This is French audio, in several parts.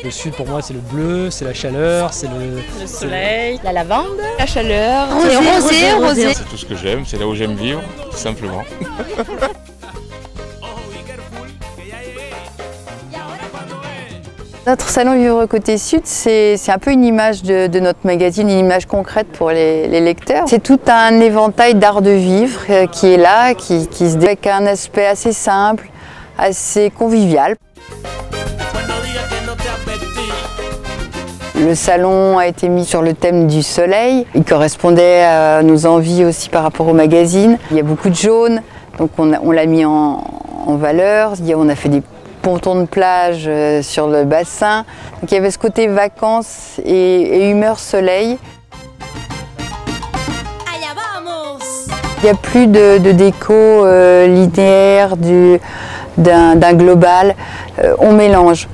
Le sud pour moi c'est le bleu, c'est la chaleur, c'est le soleil, la lavande, la chaleur, rosé. C'est tout ce que j'aime, c'est là où j'aime vivre, tout simplement. Notre salon Vivre Côté Sud, c'est un peu une image de notre magazine, une image concrète pour les lecteurs. C'est tout un éventail d'art de vivre qui est là, qui se développe avec un aspect assez simple, assez convivial. Le salon a été mis sur le thème du soleil. Il correspondait à nos envies aussi par rapport au magazine. Il y a beaucoup de jaune, donc on l'a mis en valeur. On a fait des pontons de plage sur le bassin. Donc il y avait ce côté vacances et humeur soleil. Il n'y a plus de déco linéaire, d'un global. On mélange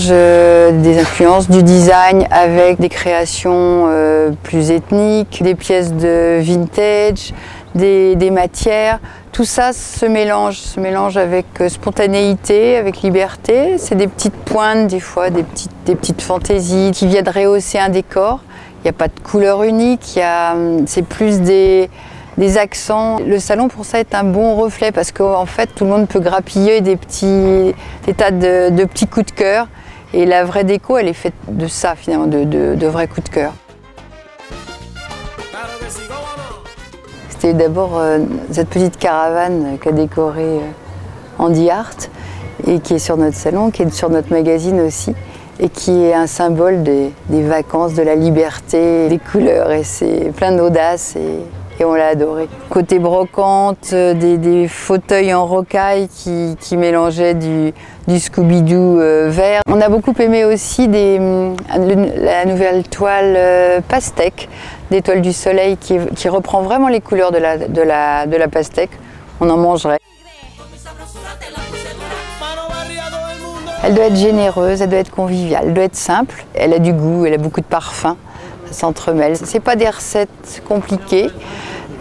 des influences du design avec des créations plus ethniques, des pièces de vintage, des matières. Tout ça se mélange avec spontanéité, avec liberté. C'est des petites pointes, des fois, des petites fantaisies qui viennent rehausser un décor. Il n'y a pas de couleur unique, c'est plus des accents. Le salon pour ça est un bon reflet parce qu'en fait tout le monde peut grappiller des tas de petits coups de cœur et la vraie déco elle est faite de ça finalement, de vrais coups de cœur. C'était d'abord cette petite caravane qu'a décorée Andy Art et qui est sur notre salon, qui est sur notre magazine aussi et qui est un symbole des vacances, de la liberté, des couleurs et c'est plein d'audace. Et on l'a adoré. Côté brocante, des fauteuils en rocaille qui mélangeaient du Scooby-Doo vert. On a beaucoup aimé aussi la nouvelle toile pastèque, des toiles du soleil qui reprend vraiment les couleurs de la pastèque. On en mangerait. Elle doit être généreuse, elle doit être conviviale, elle doit être simple. Elle a du goût, elle a beaucoup de parfum. Ça s'entremêle. C'est pas des recettes compliquées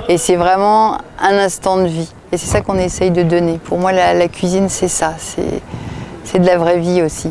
et c'est vraiment un instant de vie. Et c'est ça qu'on essaye de donner. Pour moi, la cuisine, c'est ça. C'est de la vraie vie aussi.